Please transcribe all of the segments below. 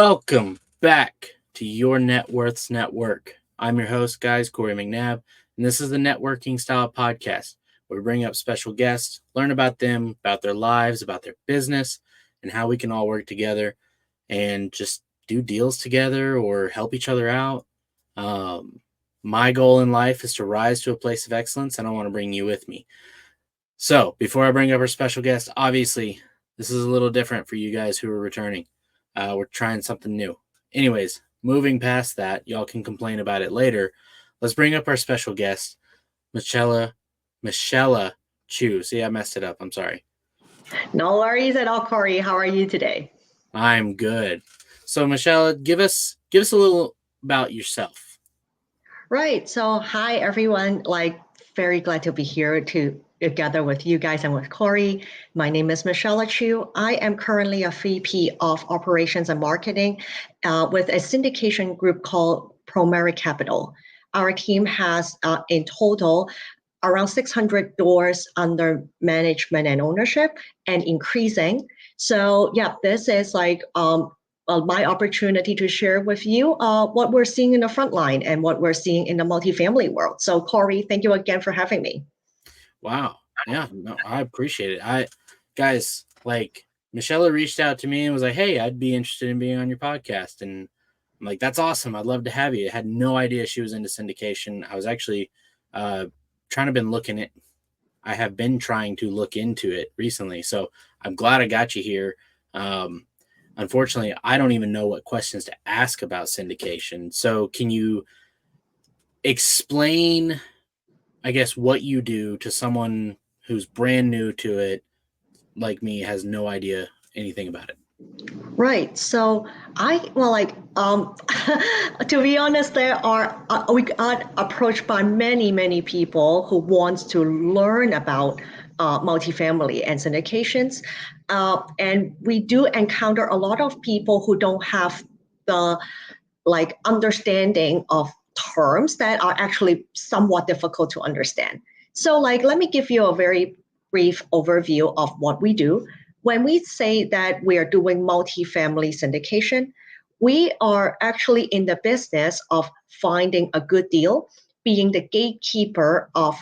Welcome back to your Networth's Network. I'm your host, guys, Corey McNabb, and this is the networking style podcast where we bring up special guests, learn about them, about their lives, about their business, and how we can all work together and just do deals together or help each other out. My goal in life is to rise to a place of excellence, and I want to bring you with me. So before I bring up our special guest, obviously, this is a little different for you guys who are returning. We're trying something new. Anyways, moving past that, y'all can complain about it later. Let's bring up our special guest, Michella Chiu. See, I messed it up. I'm sorry. No worries at all, Corey. How are you today? I'm good. So, Michella, give us a little about yourself. Right. So, hi everyone. Very glad to be here together with you guys and with Corey. My name is Michella Chiu. I am currently a VP of Operations and Marketing with a syndication group called ProMerit Capital. Our team has in total around 600 doors under management and ownership and increasing. So yeah, this is my opportunity to share with you what we're seeing in the front line and what we're seeing in the multifamily world. So Corey, thank you again for having me. Wow. Yeah, no, I appreciate it. Guys, Michella reached out to me and was like, hey, I'd be interested in being on your podcast. And I'm like, that's awesome. I'd love to have you. I had no idea she was into syndication. I was actually I have been trying to look into it recently. So I'm glad I got you here. Unfortunately, I don't even know what questions to ask about syndication. So can you explain, I guess, what you do to someone who's brand new to it, like me, has no idea anything about it? Right. So to be honest, we got approached by many people who wants to learn about multifamily and syndications, and we do encounter a lot of people who don't have the understanding of terms that are actually somewhat difficult to understand. So let me give you a very brief overview of what we do. When we say that we are doing multifamily syndication, we are actually in the business of finding a good deal, being the gatekeeper of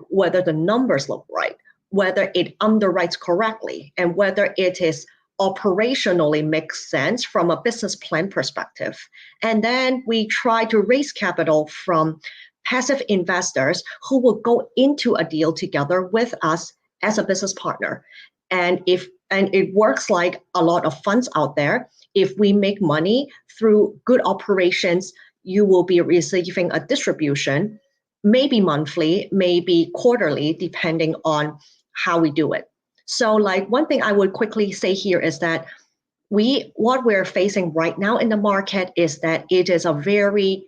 whether the numbers look right, whether it underwrites correctly, and whether it is operationally makes sense from a business plan perspective. And then we try to raise capital from passive investors who will go into a deal together with us as a business partner. And it works like a lot of funds out there. If we make money through good operations, you will be receiving a distribution, maybe monthly, maybe quarterly, depending on how we do it. So one thing I would quickly say here is that what we're facing right now in the market is that it is a very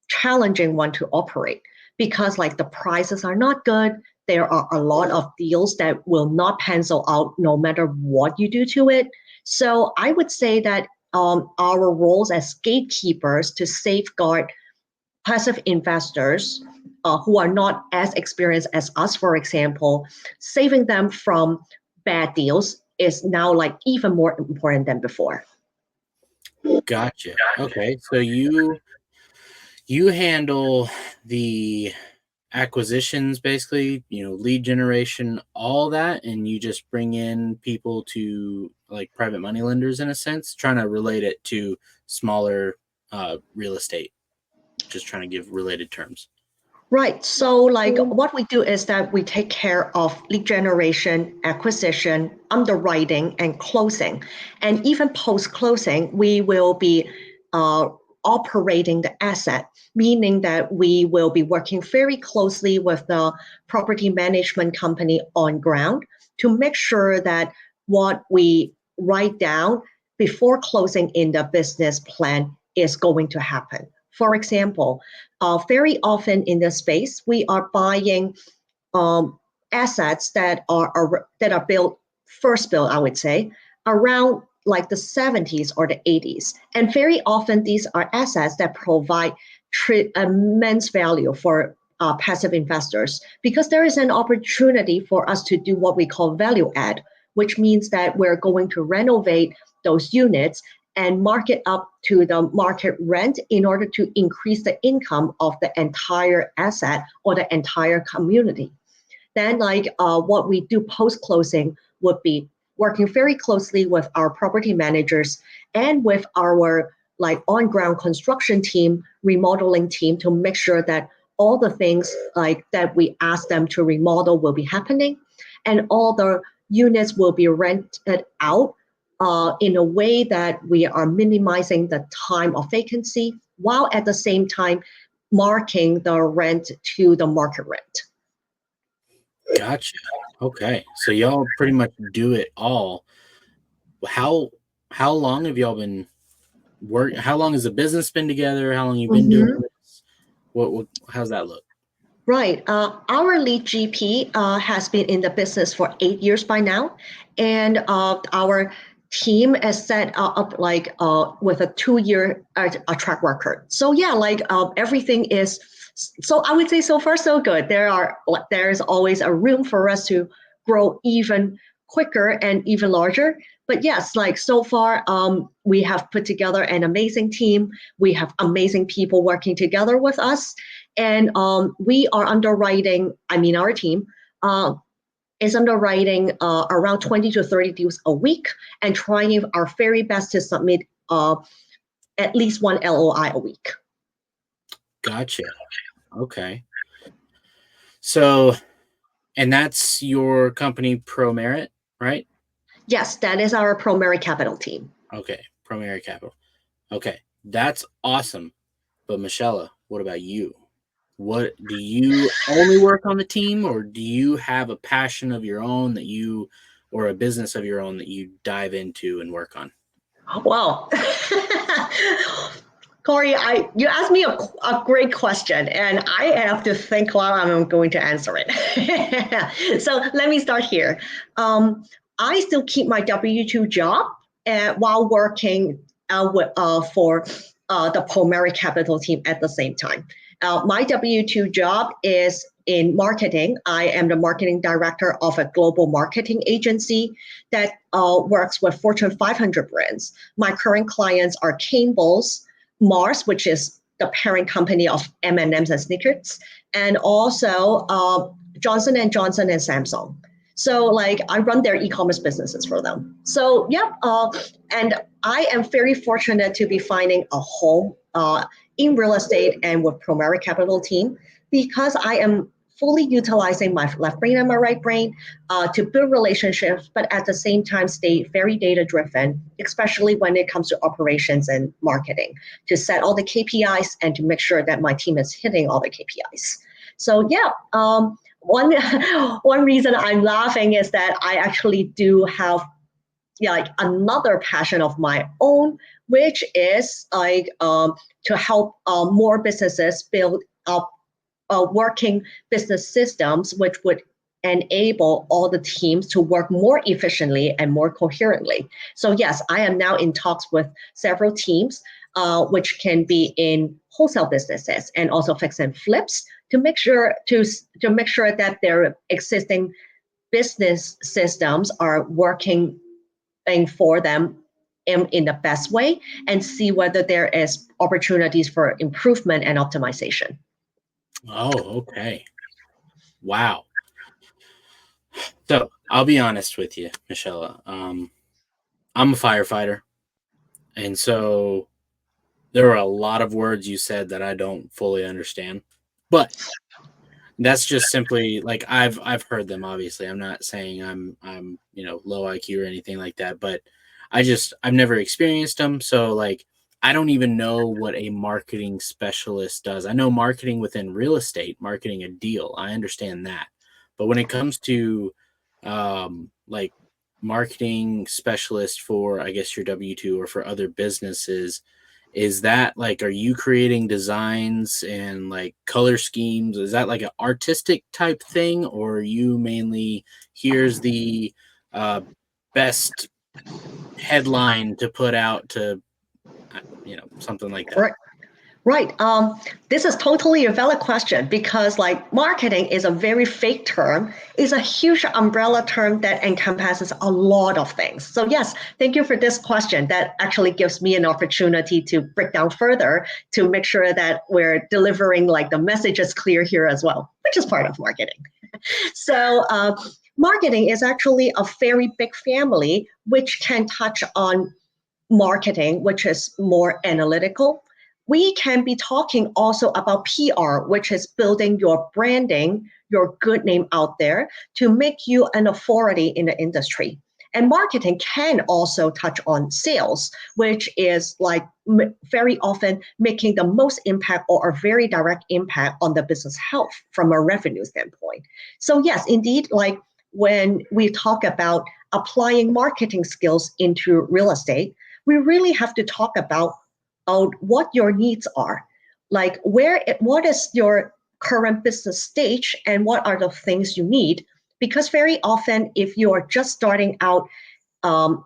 challenging one to operate because the prices are not good. There are a lot of deals that will not pencil out no matter what you do to it. So I would say that our roles as gatekeepers to safeguard passive investors who are not as experienced as us, for example, saving them from bad deals is now even more important than before. Gotcha. Okay, so you handle the acquisitions, basically, lead generation, all that, and you just bring in people to private money lenders in a sense, trying to relate it to smaller real estate, just trying to give related terms. Right. So what we do is that we take care of lead generation, acquisition, underwriting, and closing. And even post-closing, we will be operating the asset, meaning that we will be working very closely with the property management company on ground to make sure that what we write down before closing in the business plan is going to happen. For example, very often in this space, we are buying assets that are built, first built, I would say, around the 70s or the 80s. And very often these are assets that provide immense value for passive investors because there is an opportunity for us to do what we call value add, which means that we're going to renovate those units and mark it up to the market rent in order to increase the income of the entire asset or the entire community. Then what we do post-closing would be working very closely with our property managers and with our on-ground construction team, remodeling team to make sure that all the things that we ask them to remodel will be happening, and all the units will be rented out in a way that we are minimizing the time of vacancy while at the same time marking the rent to the market rent. Gotcha. Okay. So y'all pretty much do it all. How long have y'all been how long has the business been together? How long you been doing this? How's that look? Right. Our lead GP has been in the business for 8 years by now, and our team is set up with a 2-year track record. So yeah, everything is. So I would say so far so good. There's always a room for us to grow even quicker and even larger. But yes, so far we have put together an amazing team. We have amazing people working together with us. And we are underwriting, our team is underwriting around 20 to 30 deals a week and trying our very best to submit at least one LOI a week. Gotcha. Okay. So, and that's your company, ProMerit, right? Yes, that is our ProMerit Capital team. Okay, ProMerit Capital. Okay, that's awesome. But Michella, what about you? What do you only work on the team, or do you have a passion of your own or a business of your own that you dive into and work on? Well, Corey, you asked me a great question, and I have to think while I'm going to answer it. So let me start here. I still keep my W-2 job while working for the ProMerit Capital team at the same time. My W-2 job is in marketing. I am the marketing director of a global marketing agency that works with Fortune 500 brands. My current clients are Campbell's, Mars, which is the parent company of M&M's and Snickers, and also Johnson & Johnson and Samsung. So I run their e-commerce businesses for them. So and I am very fortunate to be finding a home in real estate and with ProMerit Capital team, because I am fully utilizing my left brain and my right brain to build relationships, but at the same time stay very data-driven, especially when it comes to operations and marketing, to set all the KPIs and to make sure that my team is hitting all the KPIs. So one reason I'm laughing is that I actually do have another passion of my own, which is to help more businesses build up working business systems, which would enable all the teams to work more efficiently and more coherently. So yes, I am now in talks with several teams, which can be in wholesale businesses and also fix and flips, to make sure that their existing business systems are working for them in the best way, and see whether there is opportunities for improvement and optimization. Oh, okay. Wow. So I'll be honest with you, Michella. I'm a firefighter. And so there are a lot of words you said that I don't fully understand. But that's just simply I've heard them, obviously. I'm not saying I'm low IQ or anything like that, but I've never experienced them. So I don't even know what a marketing specialist does. I know marketing within real estate, marketing a deal. I understand that. But when it comes to marketing specialist for, I guess, your W-2 or for other businesses, is that are you creating designs and color schemes? Is that an artistic type thing, or are you mainly, here's the best headline to put out to, something like that? Right. This is totally a valid question because like marketing is a very fake term, is a huge umbrella term that encompasses a lot of things. So yes, thank you for this question. That actually gives me an opportunity to break down further to make sure that we're delivering like the message is clear here as well, which is part of marketing. So marketing is actually a very big family, which can touch on marketing, which is more analytical. We can be talking also about PR, which is building your branding, your good name out there to make you an authority in the industry. And marketing can also touch on sales, which is like very often making the most impact or a very direct impact on the business health from a revenue standpoint. So yes, indeed, like when we talk about applying marketing skills into real estate, we really have to talk about what your needs are. Like what is your current business stage and what are the things you need? Because very often, if you are just starting out um,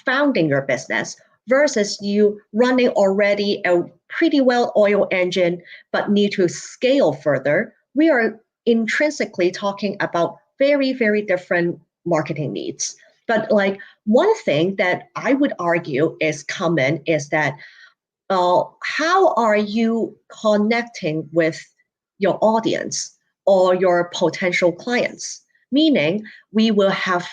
founding your business versus you running already a pretty well-oiled engine but need to scale further, we are intrinsically talking about very, very different marketing needs. But like one thing that I would argue is common is that how are you connecting with your audience or your potential clients? Meaning, we will have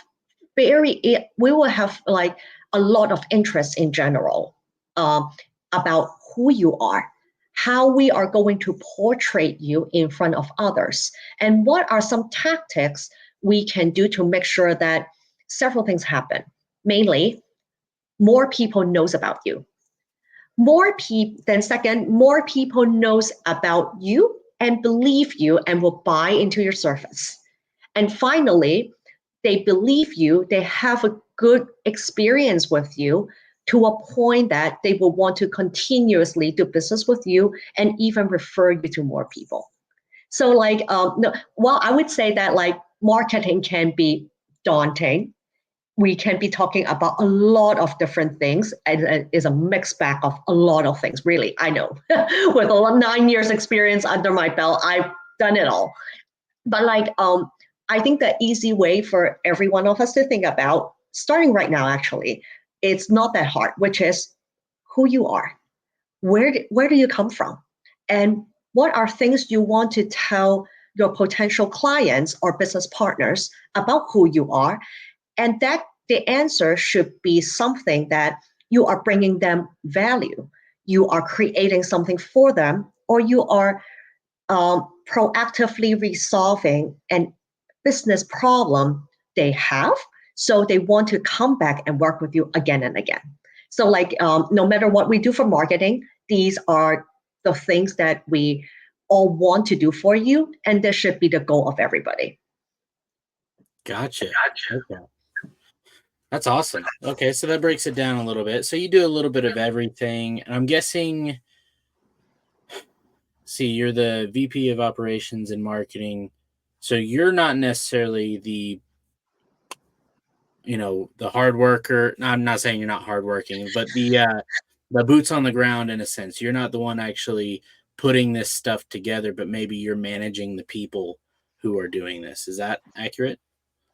like a lot of interest in general um, about who you are, how we are going to portray you in front of others, and what are some tactics we can do to make sure that several things happen. Mainly, more people knows about you. More people knows about you and believe you and will buy into your service. And finally, they believe you, they have a good experience with you to a point that they will want to continuously do business with you and even refer you to more people. So like, no, well, I would say that like marketing can be daunting. We can be talking about a lot of different things and it is a mixed bag of a lot of things, really. I know with 9 years experience under my belt, I've done it all. But like, I think the easy way for every one of us to think about, starting right now, actually, it's not that hard, which is who you are. Where do you come from? And what are things you want to tell your potential clients or business partners about who you are? And that the answer should be something that you are bringing them value. You are creating something for them, or you are proactively resolving an business problem they have. So they want to come back and work with you again and again. So like no matter what we do for marketing, these are the things that we all want to do for you. And this should be the goal of everybody. Gotcha. Okay. That's awesome. Okay, so that breaks it down a little bit. So you do a little bit of everything. And I'm guessing, see, you're the VP of operations and marketing. So you're not necessarily the hard worker. No, I'm not saying you're not hardworking, but the boots on the ground in a sense. You're not the one actually putting this stuff together, but maybe you're managing the people who are doing this. Is that accurate?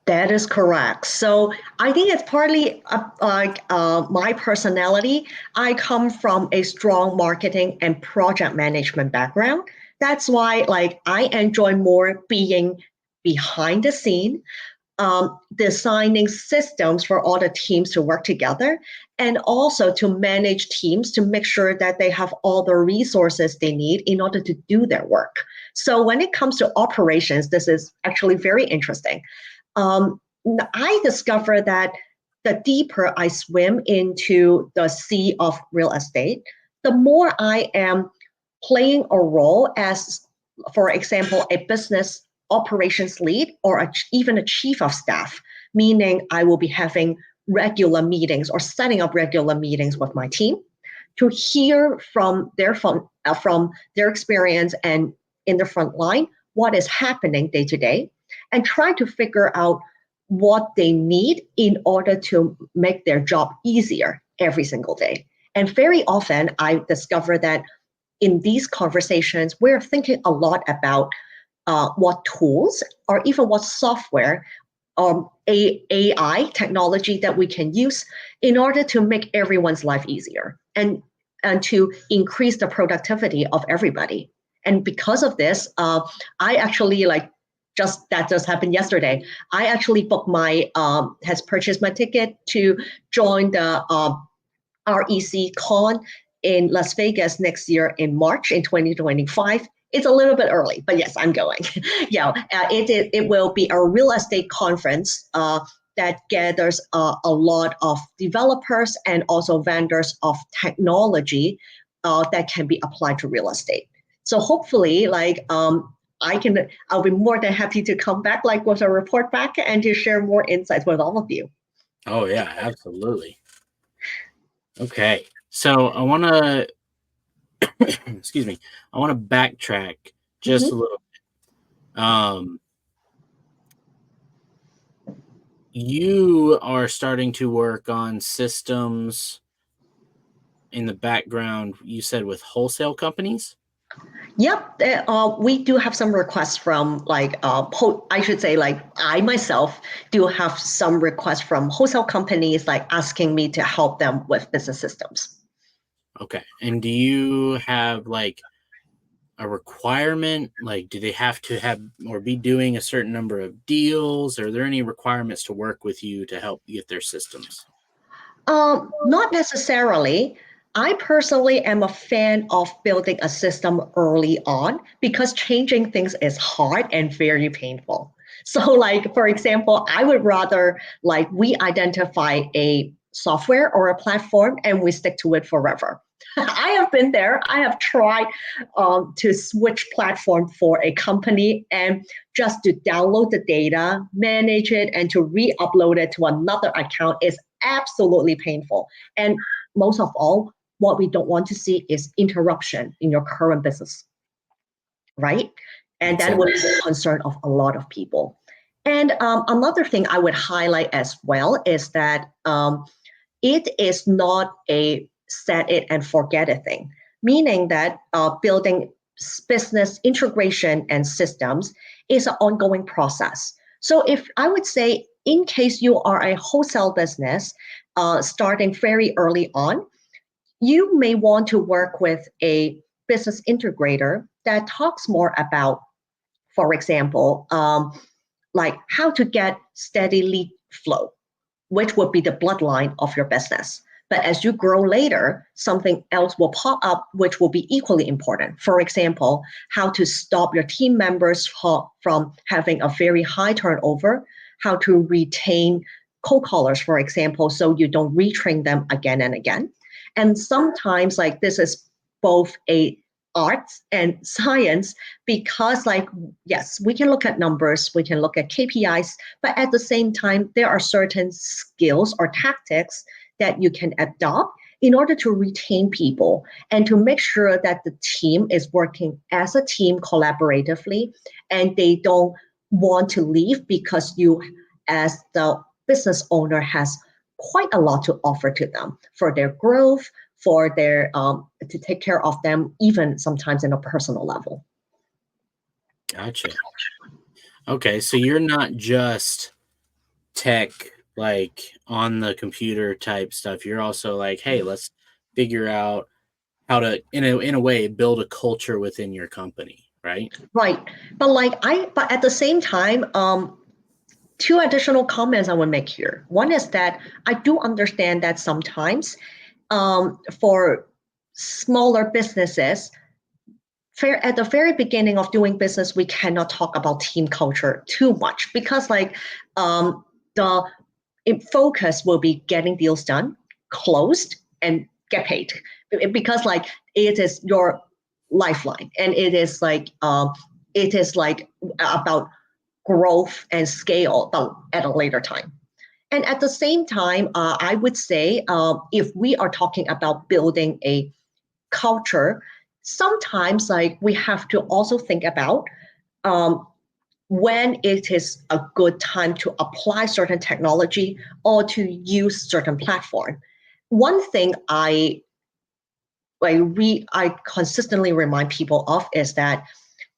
That is correct. So I think it's partly like my personality. I come from a strong marketing and project management background. That's why like I enjoy more being behind the scene, designing systems for all the teams to work together, and also to manage teams to make sure that they have all the resources they need in order to do their work. So when it comes to operations, this is actually very interesting. um, I discover that the deeper I swim into the sea of real estate, the more I am playing a role as, for example, a business operations lead or even a chief of staff, meaning I will be having regular meetings or setting up regular meetings with my team to hear from their experience and in the front line what is happening day to day and try to figure out what they need in order to make their job easier every single day. And very often I discover that in these conversations, we're thinking a lot about what tools or even what software AI technology that we can use in order to make everyone's life easier and to increase the productivity of everybody. And because of this, I actually that just happened yesterday. I actually booked has purchased my ticket to join the REC Con in Las Vegas next year in March in 2025. It's a little bit early, but yes, I'm going. It will be a real estate conference that gathers a lot of developers and also vendors of technology that can be applied to real estate. So hopefully, I'll be more than happy to come back with a report back and to share more insights with all of you. Oh yeah, absolutely. Okay, so I want to excuse me. I want to backtrack just a little bit. You are starting to work on systems in the background, you said, with wholesale companies? Yep, we do have some requests from I should say I myself do have some requests from wholesale companies asking me to help them with business systems. Okay, and do you have a requirement? Do they have to have or be doing a certain number of deals? Are there any requirements to work with you to help get their systems? Not necessarily. I personally am a fan of building a system early on because changing things is hard and very painful. So, for example, I would rather we identify a software or a platform and we stick to it forever. I have been there. I have tried to switch platform for a company and just to download the data, manage it, and to re-upload it to another account is absolutely painful. And most of all, what we don't want to see is interruption in your current business, right? And that would be the concern of a lot of people. And another thing I would highlight as well is that it is not a set it and forget it thing, meaning that building business integration and systems is an ongoing process. So if I would say, in case you are a wholesale business starting very early on, you may want to work with a business integrator that talks more about, for example, how to get steady lead flow, which would be the bloodline of your business. But as you grow later, something else will pop up, which will be equally important. For example, how to stop your team members from having a very high turnover, how to retain cold callers, for example, so you don't retrain them again and again. And sometimes this is both a art and science because yes, we can look at numbers, we can look at KPIs, but at the same time, there are certain skills or tactics that you can adopt in order to retain people and to make sure that the team is working as a team collaboratively and they don't want to leave because you, as the business owner, has quite a lot to offer to them for their growth, for their to take care of them, even sometimes in a personal level. Gotcha. Okay, so you're not just tech, on the computer type stuff. You're also hey, let's figure out how to, in a way, build a culture within your company, right? Right, but at the same time, two additional comments I would make here. One is that I do understand that sometimes for smaller businesses, at the very beginning of doing business, we cannot talk about team culture too much because the focus will be getting deals done, closed, and get paid because it is your lifeline and it is about growth and scale at a later time. And at the same time, I would say if we are talking about building a culture, sometimes we have to also think about when it is a good time to apply certain technology or to use certain platform. One thing I I consistently remind people of is that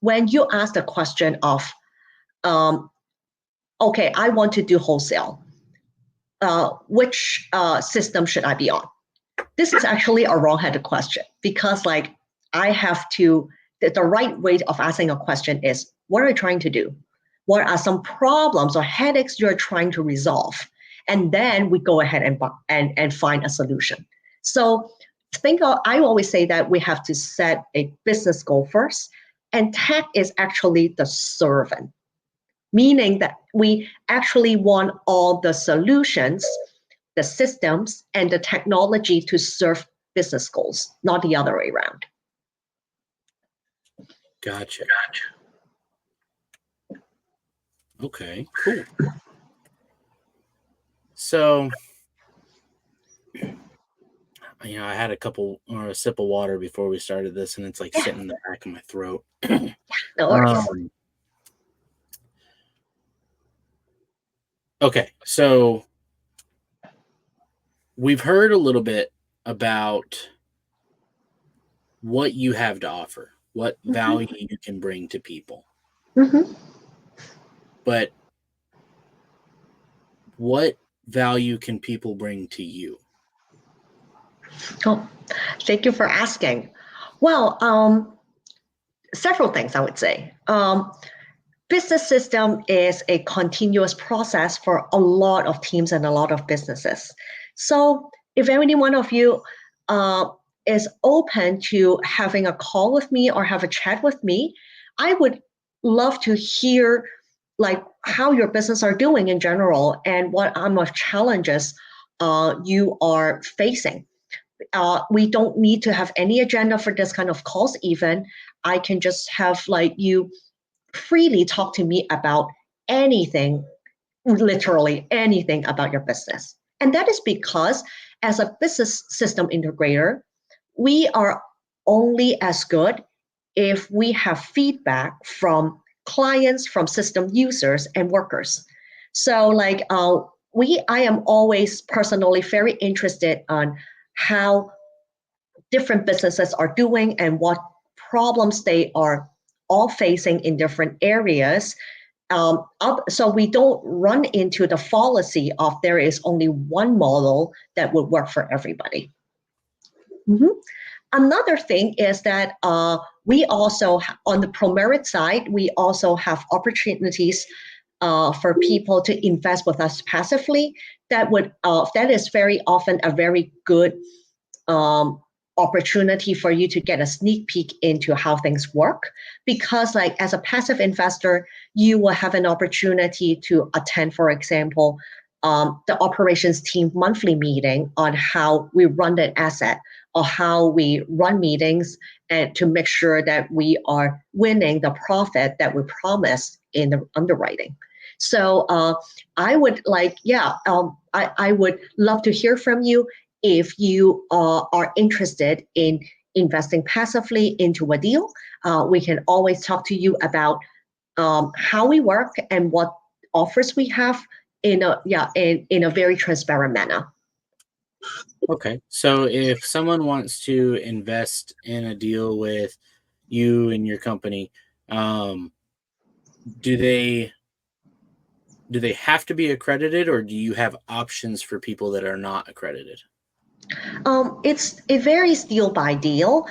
when you ask the question of, okay, I want to do wholesale, which system should I be on? This is actually a wrong-headed question, because like I have to, the right way of asking a question is, what are you trying to do? What are some problems or headaches you're trying to resolve? And then we go ahead and find a solution. So I always say that we have to set a business goal first, and tech is actually the servant, meaning that we actually want all the solutions, the systems, and the technology to serve business goals, not the other way around. Gotcha. Okay, cool. So, I had a sip of water before we started this, and it's like sitting in the back of my throat. No worries. Okay, so we've heard a little bit about what you have to offer, what value you can bring to people. But what value can people bring to you? Oh, thank you for asking. Well, several things I would say. Business system is a continuous process for a lot of teams and a lot of businesses. So if any one of you is open to having a call with me or have a chat with me, I would love to hear like how your business are doing in general and what of challenges you are facing. We don't need to have any agenda for this kind of calls even. I can just have like you freely talk to me about anything, literally anything about your business. And that is because as a business system integrator, we are only as good if we have feedback from clients, from system users and workers. So like I am always personally very interested on how different businesses are doing and what problems they are all facing in different areas. So we don't run into the fallacy of there is only one model that would work for everybody. Mm-hmm. Another thing is that we also, on the ProMerit side, we also have opportunities for people to invest with us passively. That is very often a very good opportunity for you to get a sneak peek into how things work, because like as a passive investor, you will have an opportunity to attend, for example, the operations team monthly meeting on how we run an asset or how we run meetings and to make sure that we are winning the profit that we promised in the underwriting. So I would I would love to hear from you if you are interested in investing passively into a deal. We can always talk to you about how we work and what offers we have in a very transparent manner. Okay, so if someone wants to invest in a deal with you and your company, do they have to be accredited, or do you have options for people that are not accredited? It varies deal by deal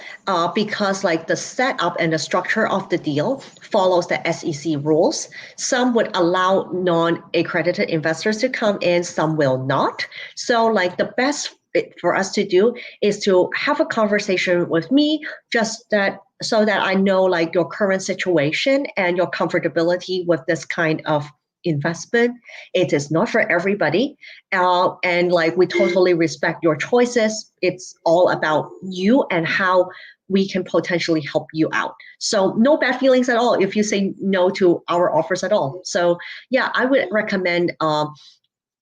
because like the setup and the structure of the deal follows the SEC rules. Some would allow non-accredited investors to come in, some will not. So like the best for us to do is to have a conversation with me, just that so that I know like your current situation and your comfortability with this kind of investment. It is not for everybody. And like we totally respect your choices. It's all about you and how we can potentially help you out. So no bad feelings at all if you say no to our offers at all. So yeah, I would recommend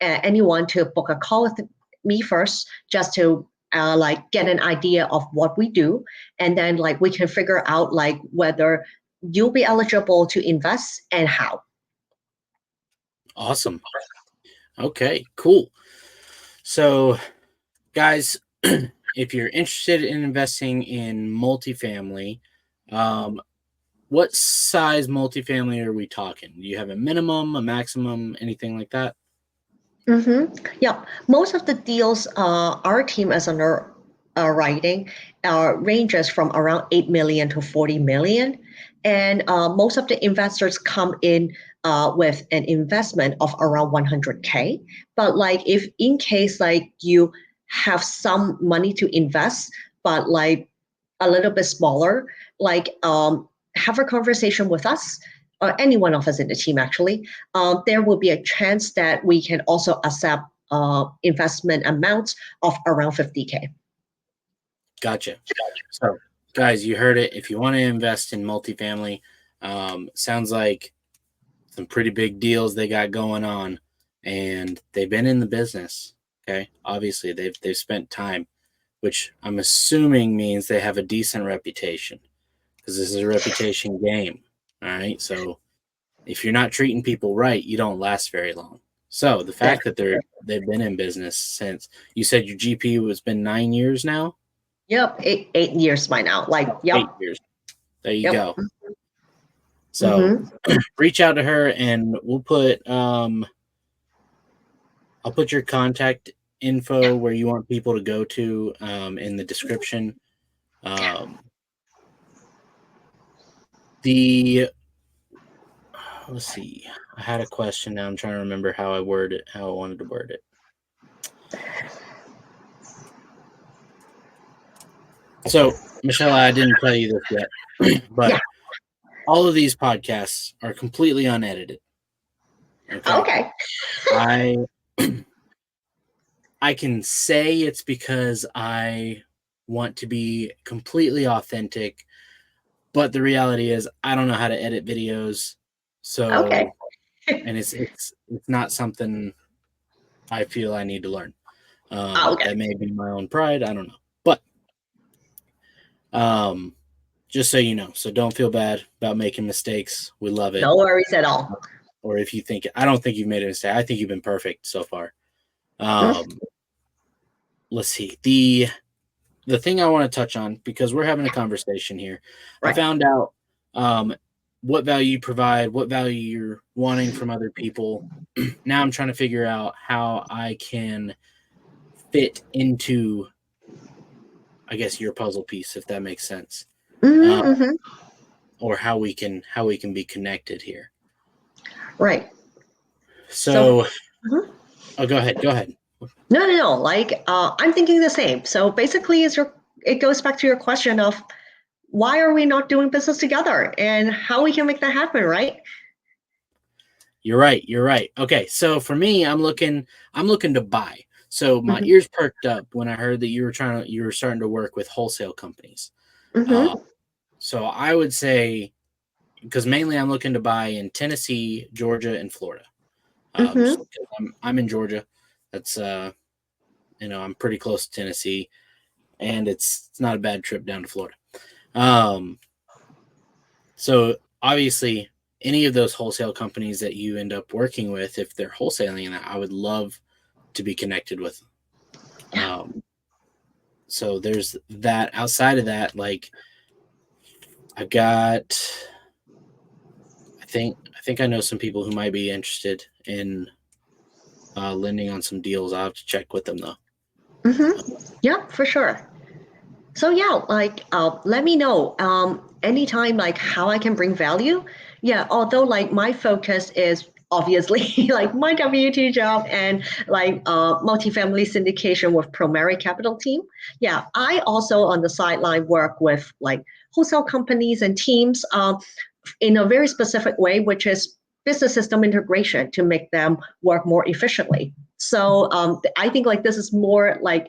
anyone to book a call with me first, just to like get an idea of what we do, and then like we can figure out like whether you'll be eligible to invest and how. Awesome. Okay, cool. So, guys, if you're interested in investing in multifamily, what size multifamily are we talking? Do you have a minimum, a maximum, anything like that? Yeah, most of the deals our team is underwriting ranges from around 8 million to 40 million. And most of the investors come in with an investment of around 100K. But like if in case like you have some money to invest, but like a little bit smaller, like have a conversation with us or any one of us in the team actually. There will be a chance that we can also accept investment amounts of around 50K. Gotcha. So, guys, you heard it. If you want to invest in multifamily, sounds like some pretty big deals they got going on, and they've been in the business. Okay, obviously they've spent time, which I'm assuming means they have a decent reputation, because this is a reputation game. All right, so if you're not treating people right, you don't last very long. So the That, fact that they've been in business since, you said your GP has been 9 years now. yep, 8 years by now. Like, yep, 8 years. There you yep. go. So Mm-hmm. reach out to her, and we'll put I'll put your contact info where you want people to go to in the description. The Let's see. I had a question now. I'm trying to remember how I wanted to word it. So, Michelle, I didn't tell you this yet, but Yeah. all of these podcasts are completely unedited. Okay. I I can say it's because I want to be completely authentic, but the reality is I don't know how to edit videos. Okay. So, and it's not something I feel I need to learn. Okay. That may be my own pride. I don't know, but just so you know, so don't feel bad about making mistakes. We love it. No worries at all. Or if you think, I don't think you've made a mistake. I think you've been perfect so far. Mm. Let's see. The thing I want to touch on, because we're having a conversation here, I Right. found out what value you provide, what value you're wanting from other people. Now I'm trying to figure out how I can fit into, I guess, your puzzle piece, if that makes sense, Mm-hmm. or how we can be connected here. Right. So, So, mhm. oh, go ahead. Go ahead. No. Like, I'm thinking the same. So basically, it goes back to your question of why are we not doing business together and how we can make that happen, right? You're right. You're right. Okay, so for me, I'm looking to buy. So my Mm-hmm. ears perked up when I heard that you were starting to work with wholesale companies. Uh, Mm-hmm. so I would say, because mainly I'm looking to buy in Tennessee, Georgia, and Florida. Just Mm-hmm. because I'm in Georgia. That's I'm pretty close to Tennessee, and it's not a bad trip down to Florida. Um, so obviously, any of those wholesale companies that you end up working with, if they're wholesaling that, I would love to be connected with them. Yeah. So there's that. Outside of that, like I've got, I think I know some people who might be interested in lending on some deals. I'll have to check with them though. Mm-hmm. Yeah, for sure. So yeah, like let me know anytime like how I can bring value. Yeah, although like my focus is obviously like my W2 job and like multifamily syndication with ProMerit Capital team. Yeah, I also on the sideline work with like wholesale companies and teams in a very specific way, which is business system integration to make them work more efficiently. So I think like this is more like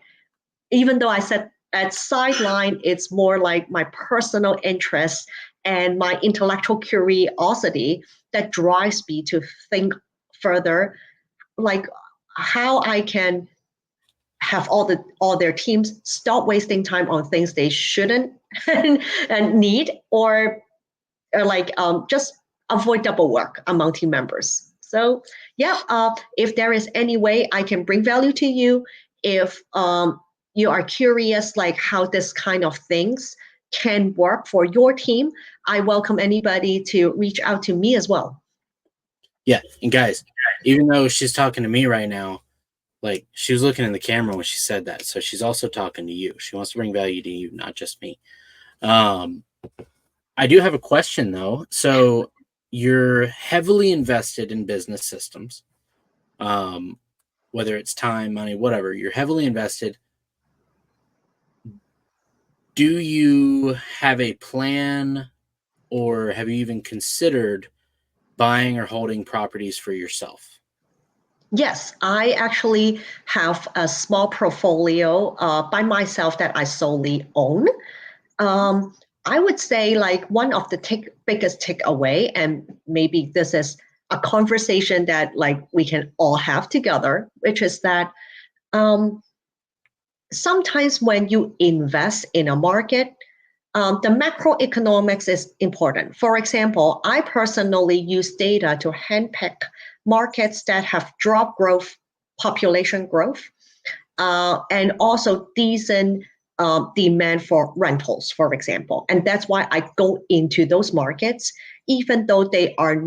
even though I said at sideline, it's more like my personal interest and my intellectual curiosity that drives me to think further, like how I can have all their teams stop wasting time on things they shouldn't and need, or like just avoid double work among team members. So yeah, if there is any way I can bring value to you, if you are curious like how this kind of things can work for your team, I welcome anybody to reach out to me as well. Yeah. And guys, even though she's talking to me right now, like she was looking in the camera when she said that. So she's also talking to you. She wants to bring value to you, not just me. I do have a question though. So you're heavily invested in business systems, whether it's time, money, whatever, you're heavily invested. Do you have a plan, or have you even considered buying or holding properties for yourself? Yes, I actually have a small portfolio by myself that I solely own. I would say like one of the biggest takeaway, and maybe this is a conversation that like we can all have together, which is that sometimes when you invest in a market, the macroeconomics is important. For example, I personally use data to handpick markets that have job growth, population growth, and also decent demand for rentals, for example. And that's why I go into those markets, even though they are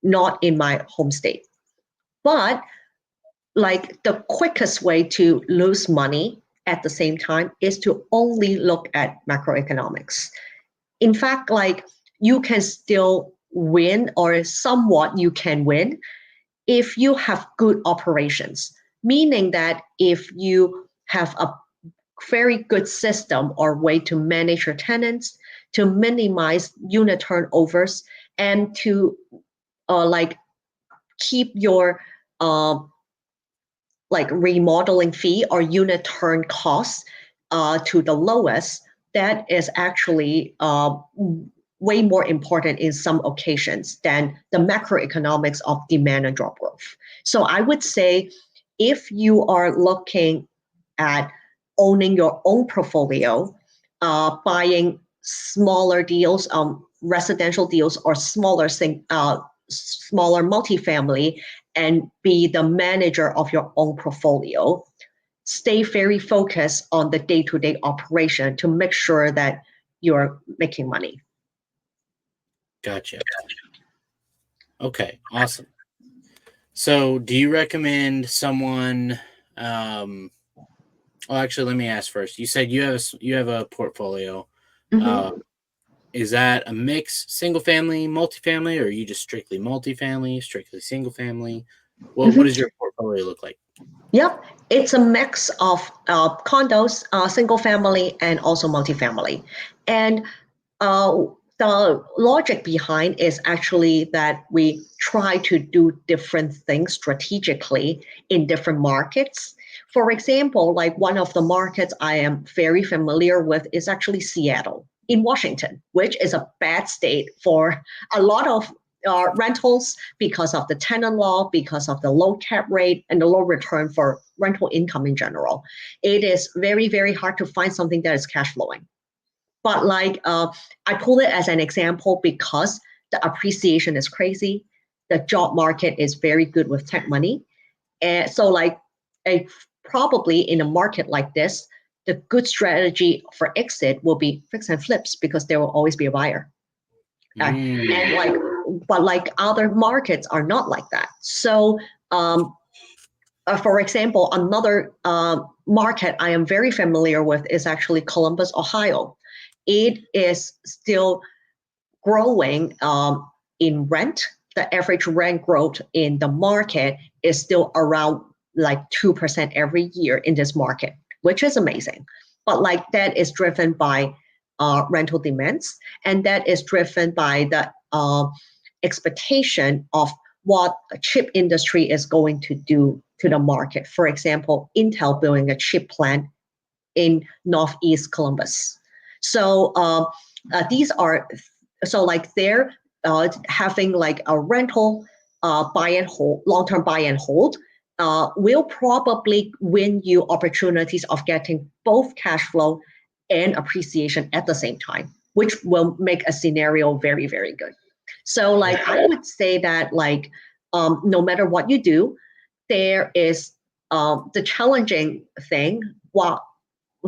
not in my home state. But like the quickest way to lose money at the same time is to only look at macroeconomics. In fact, like you can still win, or somewhat you can win, if you have good operations, meaning that if you have a very good system or way to manage your tenants, to minimize unit turnovers, and to like keep your uh, like remodeling fee or unit turn costs to the lowest, that is actually way more important in some occasions than the macroeconomics of demand and job growth. So I would say if you are looking at owning your own portfolio, buying smaller deals, residential deals, or smaller multifamily, and be the manager of your own portfolio. Stay very focused on the day-to-day operation to make sure that you're making money. Gotcha. Okay, awesome. So do you recommend someone, well, actually, let me ask first. You said you have a portfolio. Mm-hmm. Is that a mix, single family, multifamily, or are you just strictly multifamily, strictly single family? What does Mm-hmm. your portfolio look like? Yep, it's a mix of condos, single family, and also multifamily. And uh, the logic behind is actually that we try to do different things strategically in different markets. For example, like one of the markets I am very familiar with is actually Seattle in Washington, which is a bad state for a lot of rentals because of the tenant law, because of the low cap rate and the low return for rental income in general. It is very, very hard to find something that is cash flowing. But like I pull it as an example because the appreciation is crazy. The job market is very good with tech money. And so like probably in a market like this, the good strategy for exit will be fix and flips because there will always be a buyer. And like, but like other markets are not like that. So for example, another market I am very familiar with is actually Columbus, Ohio. It is still growing in rent. The average rent growth in the market is still around like 2% every year in this market, which is amazing. But like that is driven by rental demands, and that is driven by the expectation of what a chip industry is going to do to the market. For example, Intel building a chip plant in Northeast Columbus. So these are so like they're having like a rental buy and hold, long-term buy and hold will probably win you opportunities of getting both cash flow and appreciation at the same time, which will make a scenario very, very good. So like I would say that like no matter what you do, there is the challenging thing. Well,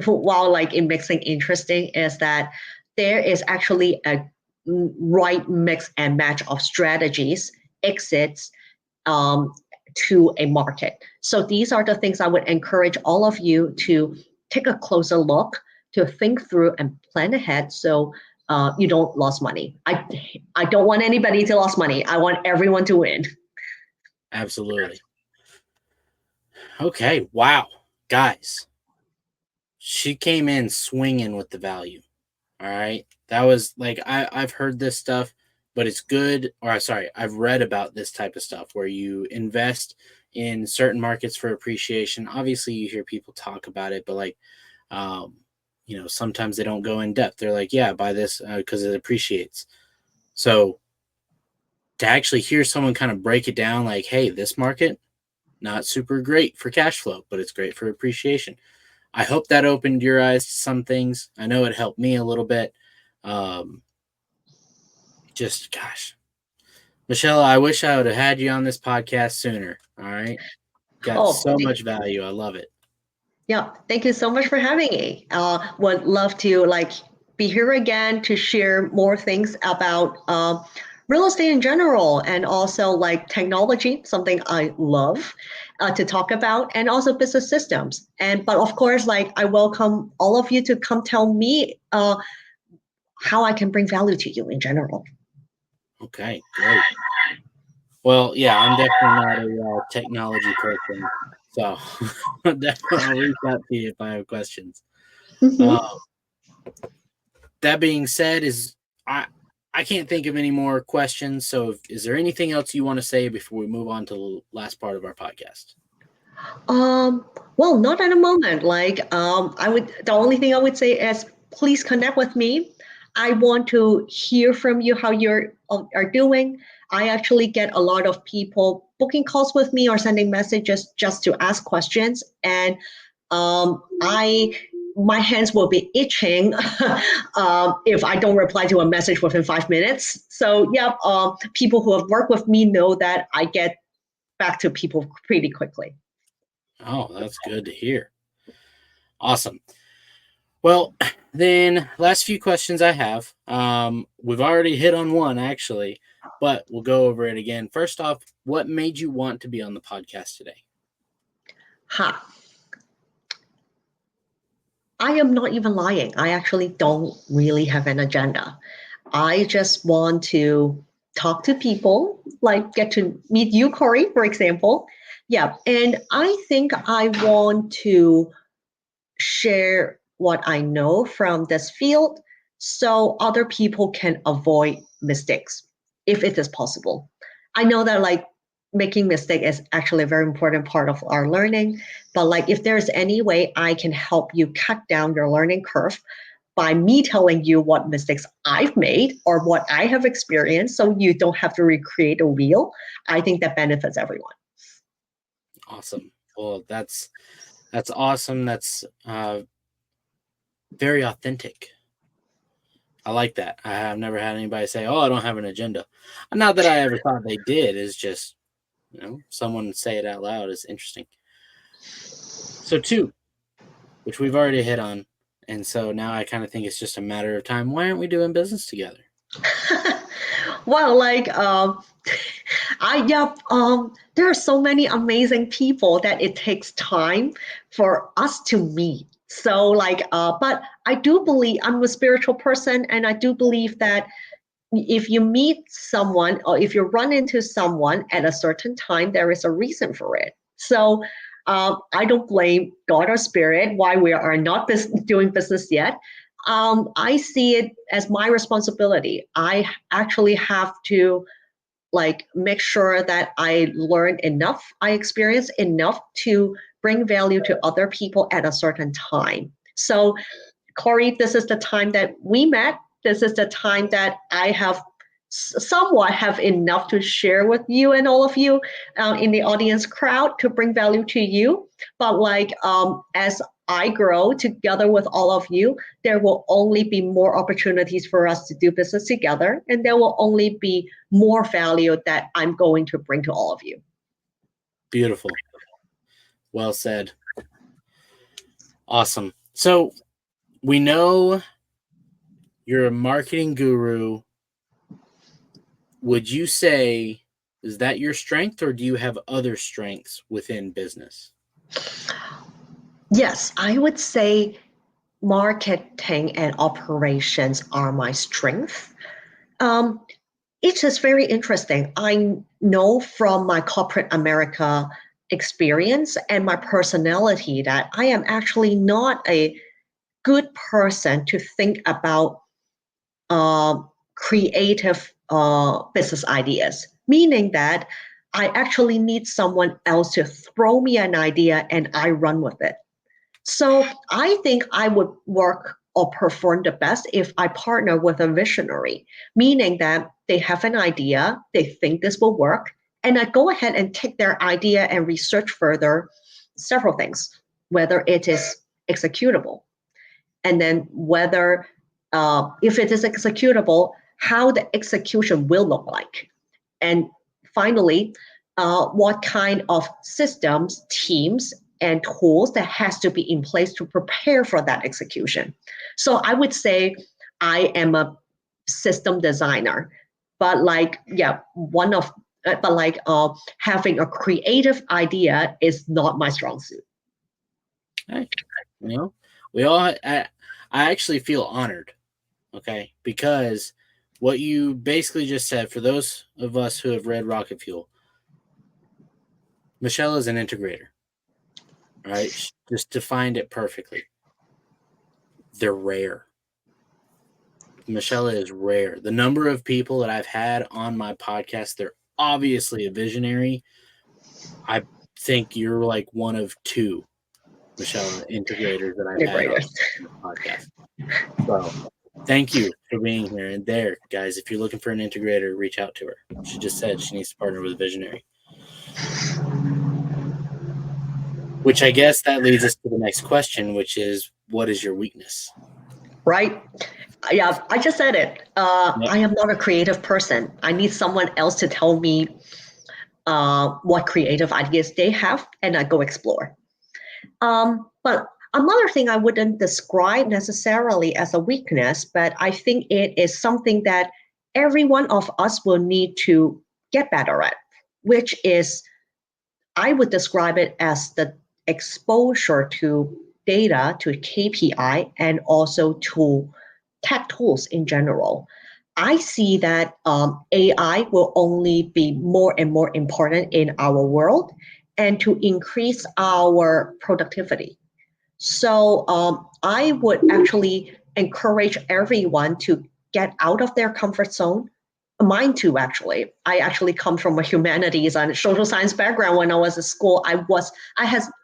while like it makes it interesting is that there is actually a right mix and match of strategies, exits, um, to a market. So these are the things I would encourage all of you to take a closer look, to think through and plan ahead so you don't lose money. I don't want anybody to lose money. I want everyone to win. Absolutely. Okay. Wow. Guys, she came in swinging with the value. All right. That was like, I've heard this stuff, but it's good. Or sorry, I've read about this type of stuff where you invest in certain markets for appreciation. Obviously, you hear people talk about it, but like, um, sometimes they don't go in depth. They're like, yeah, buy this because it appreciates. So to actually hear someone kind of break it down, like, hey, this market, not super great for cash flow, but it's great for appreciation. I hope that opened your eyes to some things. I know it helped me a little bit. Um, just, gosh, Michelle, I wish I would have had you on this podcast sooner. All right. Got Oh, so much value. I love it. yeah, thank you so much for having me. Would love to like be here again to share more things about real estate in general and also like technology, something I love to talk about, and also business systems. And but of course, like I welcome all of you to come tell me how I can bring value to you in general. Okay, great. Well, yeah, I'm definitely not a technology person. So definitely I'll reach out to you if I have questions. Uh, Mhm. that being said, I can't think of any more questions. So is there anything else you want to say before we move on to the last part of our podcast? Um, well, not at the moment. Like, the only thing I would say is please connect with me. I want to hear from you how you're are doing. I actually get a lot of people booking calls with me or sending messages just to ask questions, and I my hands will be itching if I don't reply to a message within 5 minutes. So, yeah, people who have worked with me know that I get back to people pretty quickly. Oh, that's good to hear. Awesome. Well, then last few questions I have. We've already hit on one actually, but we'll go over it again. First off, what made you want to be on the podcast today? Ha. I am not even lying. I actually don't really have an agenda. I just want to talk to people, like get to meet you, Corey, for example. Yeah. And I think I want to share what I know from this field so other people can avoid mistakes if it is possible. I know that like making mistake is actually a very important part of our learning, but like if there's any way I can help you cut down your learning curve by me telling you what mistakes I've made or what I have experienced so you don't have to recreate a wheel, I think that benefits everyone. Awesome. Well, that's awesome. That's very authentic. I like that. I have never had anybody say, "Oh, I don't have an agenda." Not that I ever thought they did. It's just someone say it out loud is interesting. So two, which we've already hit on, and so now I kind of think it's just a matter of time. Why aren't we doing business together? Well, like I yeah, there are so many amazing people that it takes time for us to meet. So like, but I do believe I'm a spiritual person, and I do believe that if you meet someone or if you run into someone at a certain time, there is a reason for it. So I don't blame God or spirit why we are not doing business yet. I see it as my responsibility. I actually have to like make sure that I learn enough, I experience enough to bring value to other people at a certain time. So Corey, this is the time that we met. This is the time that I have somewhat have enough to share with you and all of you in the audience crowd to bring value to you. But like as I grow together with all of you, there will only be more opportunities for us to do business together, and there will only be more value that I'm going to bring to all of you. Beautiful. Well said. Awesome. So we know you're a marketing guru. Would you say, is that your strength, or do you have other strengths within business? Yes, I would say marketing and operations are my strength. It is very interesting. I know from my corporate America experience and my personality that I am actually not a good person to think about uh, creative business ideas, meaning that I actually need someone else to throw me an idea and I run with it. So I think I would work or perform the best if I partner with a visionary, meaning that they have an idea, they think this will work, and I go ahead and take their idea and research further several things, whether it is executable, and then whether if it is executable, how the execution will look like. And finally, what kind of systems, teams, and tools that has to be in place to prepare for that execution. So I would say I am a system designer, but having a creative idea is not my strong suit. Hey, we all. I actually feel honored. Okay, because what you basically just said, for those of us who have read Rocket Fuel, Michelle is an integrator. All right, she just defined it perfectly. They're rare. Michelle is rare. The number of people that I've had on my podcast, they're obviously a visionary. I think you're like one of two, Michelle, integrators that I've had on the podcast. So thank you for being here. And there, guys, if you're looking for an integrator, reach out to her. She just said she needs to partner with a visionary. Which I guess that leads us to the next question, which is, what is your weakness? Right? Yeah, I just said it. Yep. I am not a creative person. I need someone else to tell me what creative ideas they have, and I go explore. But another thing I wouldn't describe necessarily as a weakness, but I think it is something that every one of us will need to get better at, which is, I would describe it as the exposure to data, to KPI, and also to tech tools in general. I see that AI will only be more and more important in our world and to increase our productivity. So I would actually encourage everyone to get out of their comfort zone. Mine too, actually. I actually come from a humanities and social science background. When I was at school, I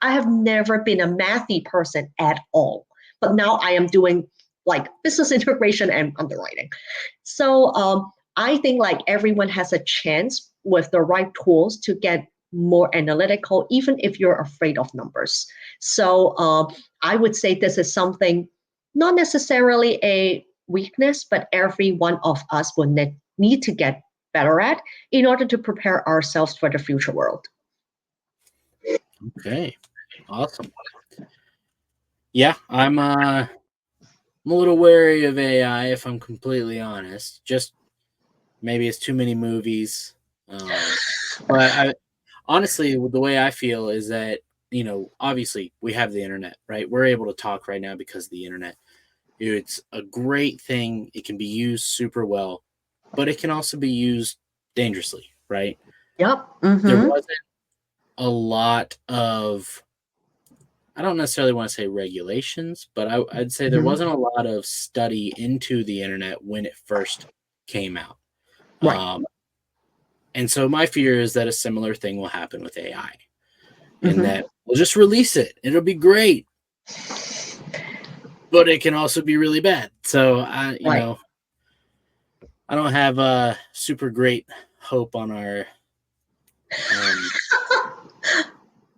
have never been a mathy person at all. But now I am doing like business integration and underwriting. So I think like everyone has a chance with the right tools to get more analytical, even if you're afraid of numbers. So I would say this is something not necessarily a weakness, but every one of us will need to get better at in order to prepare ourselves for the future world. Okay, awesome. Yeah, I'm a little wary of AI, if I'm completely honest. Just maybe it's too many movies. But honestly, the way I feel is that, obviously we have the internet, right? We're able to talk right now because of the internet. It's a great thing. It can be used super well, but it can also be used dangerously, right? Yep. There Mm-hmm. wasn't a lot of, I don't necessarily want to say regulations, but I'd say there wasn't a lot of study into the internet when it first came out. Right. And so my fear is that a similar thing will happen with AI, and that we'll just release it. It'll be great, but it can also be really bad. So I don't have a super great hope on our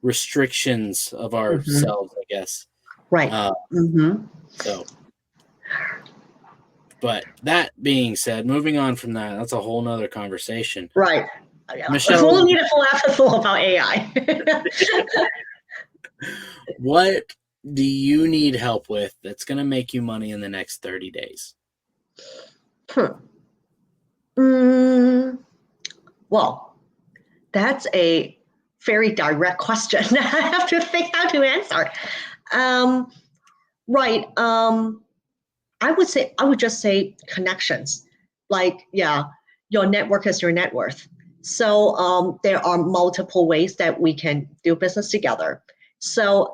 restrictions of ourselves, I guess. Right. So, but that being said, moving on from that, that's a whole nother conversation. Right. Michelle, We'll need a full episode about AI. what do you need help with that's going to make you money in the next 30 days? Well, that's a very direct question. I have to think how to answer. Right. I would just say connections. Like, yeah, your network is your net worth. So there are multiple ways that we can do business together. So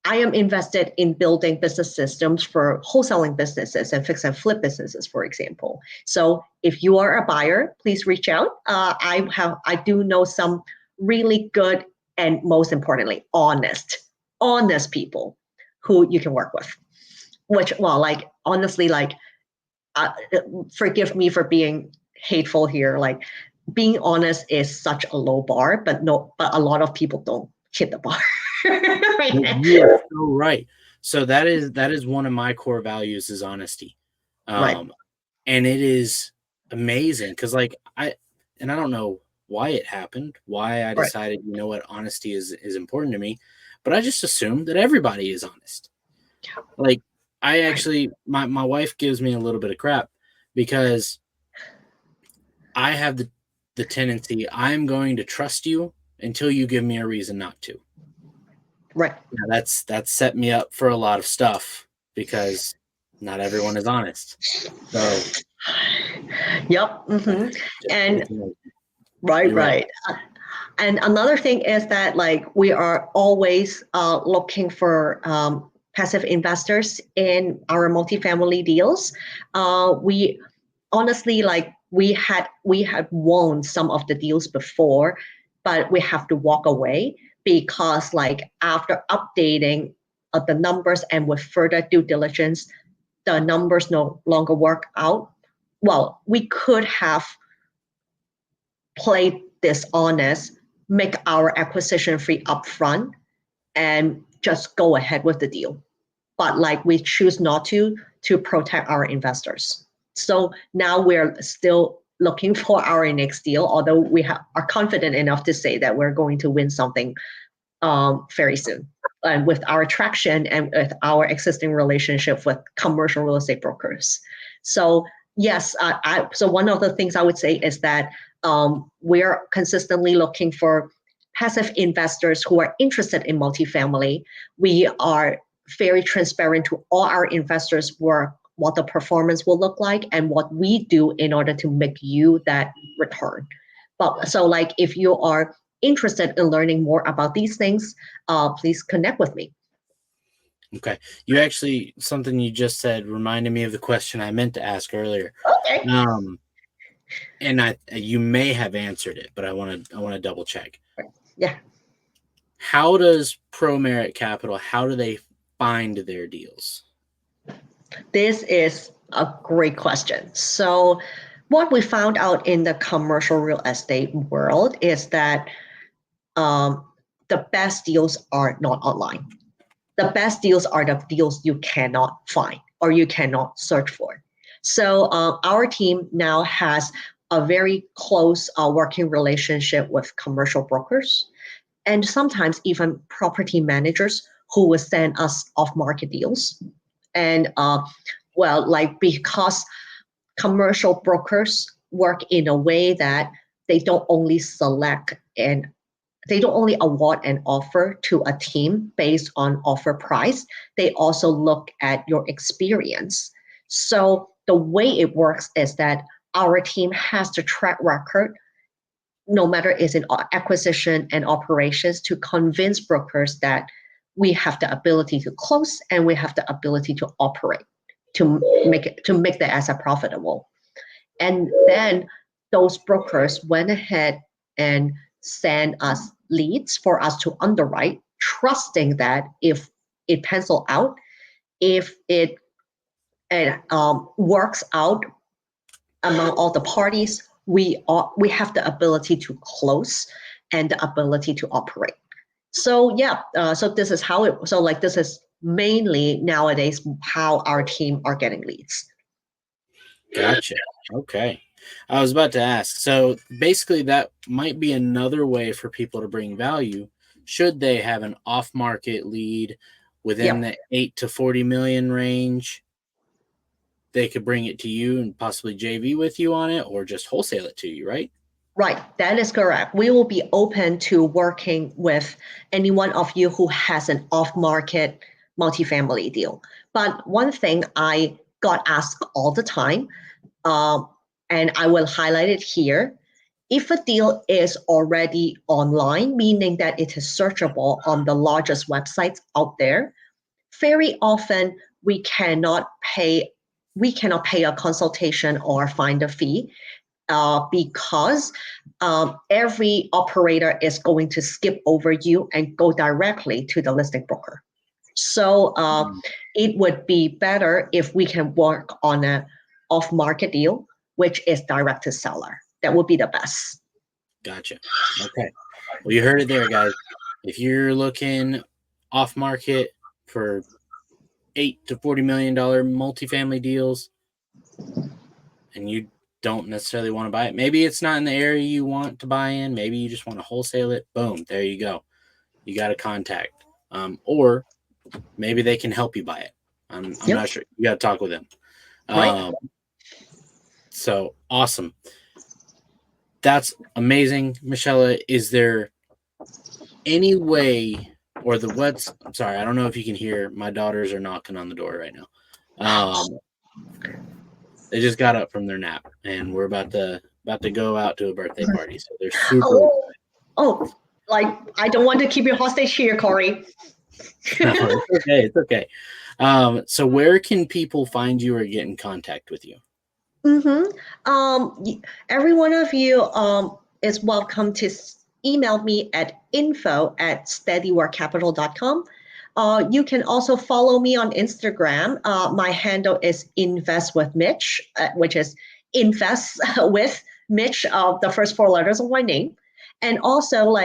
I am invested in building business systems for wholesaling businesses and fix and flip businesses, for example. So if you are a buyer, please reach out. I do know some really good and most importantly, honest people who you can work with. Which, well, like honestly, like forgive me for being hateful here. Like being honest is such a low bar, but a lot of people don't hit the bar. Right. You are so right. So that is one of my core values is honesty. Right. And it is amazing because I don't know why it happened, why I Right. decided, you know what, honesty is important to me, but I just assumed that everybody is honest. Like I actually, my wife gives me a little bit of crap because I have the tendency, I'm going to trust you until you give me a reason not to. Right. Now that's set me up for a lot of stuff because not everyone is honest. So Yep. Mm-hmm. just And you're right. right. And another thing is that like we are always looking for passive investors in our multifamily deals. We honestly like we had won some of the deals before, but we have to walk away because like after updating the numbers and with further due diligence, the numbers no longer work out. Well, we could have played dishonest, make our acquisition fee upfront, and just go ahead with the deal. But like we choose not to protect our investors. So now we're still looking for our next deal, although we are confident enough to say that we're going to win something very soon. And with our traction and with our existing relationship with commercial real estate brokers. So yes, so one of the things I would say is that we're consistently looking for passive investors who are interested in multifamily. We are very transparent to all our investors what the performance will look like and what we do in order to make you that return. But so like if you are interested in learning more about these things, please connect with me. Okay. You actually, something you just said reminded me of the question I meant to ask earlier. Okay. And you may have answered it, but I want to double check. Yeah. How does ProMerit Capital, how do they find their deals? This is a great question. So what we found out in the commercial real estate world is that the best deals are not online. The best deals are the deals you cannot find or you cannot search for. So our team now has a very close working relationship with commercial brokers and sometimes even property managers who will send us off-market deals. And well, like because commercial brokers work in a way that they don't only select and they don't only award an offer to a team based on offer price, they also look at your experience. So the way it works is that our team has the track record, no matter is in acquisition and operations, to convince brokers that we have the ability to close and we have the ability to operate to make the asset profitable. And then those brokers went ahead and sent us leads for us to underwrite, trusting that if it pencils out, if it works out among all the parties, we have the ability to close and the ability to operate. So yeah, so this is how it. So like this is mainly nowadays how our team are getting leads. Gotcha. Okay. I was about to ask. So basically, that might be another way for people to bring value should they have an off market lead within the 8 to 40 million range, they could bring it to you and possibly JV with you on it or just wholesale it to you, right? Right, that is correct. We will be open to working with any one of you who has an off-market multifamily deal. But one thing I got asked all the time, and I will highlight it here, if a deal is already online, meaning that it is searchable on the largest websites out there, very often we cannot pay a consultation or find a fee because every operator is going to skip over you and go directly to the listing broker. So it would be better if we can work on an off-market deal, which is direct to seller. That would be the best. Gotcha. Okay. Well, you heard it there, guys. If you're looking off-market for $8 to $40 million multifamily deals and you don't necessarily want to buy it, maybe it's not in the area you want to buy in, maybe you just want to wholesale it, boom, there you go. You got a contact. Or maybe they can help you buy it. I'm not sure. You got to talk with them. Right. So awesome. That's amazing. Michella, is there any way or I'm sorry, I don't know if you can hear, my daughters are knocking on the door right now. They just got up from their nap and we're about to go out to a birthday party. So they're super excited. Like I don't want to keep you hostage here, Corey. No, it's okay. So where can people find you or get in contact with you? Every one of you is welcome to email me at info@steadyworkcapital.com. You can also follow me on Instagram. My handle is Invest with Mitch, which is Invest with Mitch, the first four letters of my name. And also,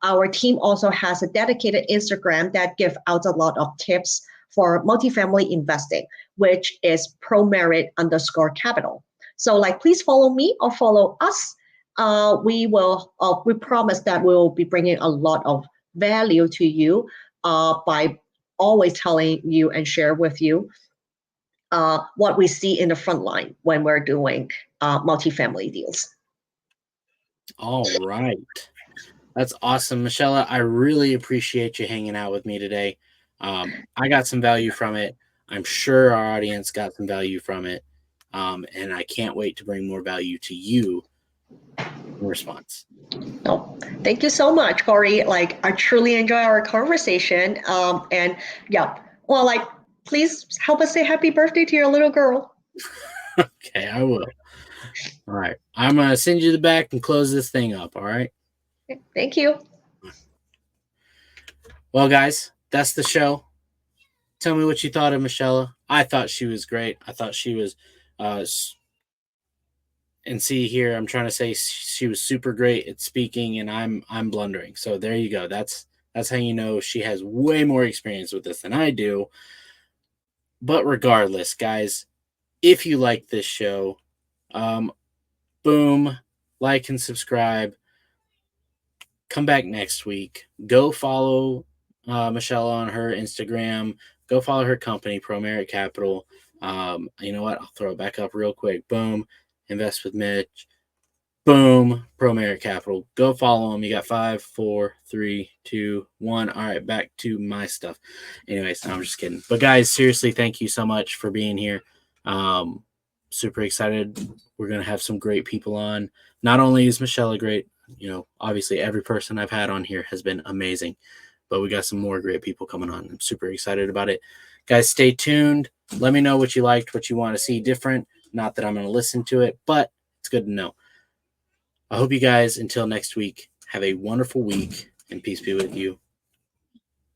our team also has a dedicated Instagram that gives out a lot of tips for multifamily investing, which is ProMerit_capital. So, please follow me or follow us. We promise that we will be bringing a lot of value to you by always telling you and share with you what we see in the front line when we're doing multifamily deals. All right. That's awesome. Michella, I really appreciate you hanging out with me today. I got some value from it. I'm sure our audience got some value from it. And I can't wait to bring more value to you in response. Oh, thank you so much, Corey. I truly enjoy our conversation. And yeah, well, please help us say happy birthday to your little girl. Okay, I will. All right. I'm going to send you the back and close this thing up. All right. Thank you. Well, guys, that's the show. Tell me what you thought of Michella. I thought she was great. I thought she was, and see here, I'm trying to say she was super great at speaking, and I'm blundering. So there you go. That's how you know she has way more experience with this than I do. But regardless, guys, if you like this show, boom, like and subscribe. Come back next week. Go follow Michelle on her Instagram. Go follow her company, ProMerit Capital. You know what? I'll throw it back up real quick. Boom. Invest with Mitch. Boom. ProMerit Capital. Go follow them. You got 5, 4, 3, 2, 1. All right, back to my stuff. Anyways, no, I'm just kidding. But guys, seriously, thank you so much for being here. Super excited. We're going to have some great people on. Not only is Michelle great, obviously every person I've had on here has been amazing, but we got some more great people coming on. I'm super excited about it. Guys, stay tuned. Let me know what you liked, what you want to see different. Not that I'm going to listen to it, but it's good to know. I hope you guys, until next week, have a wonderful week, and peace be with you.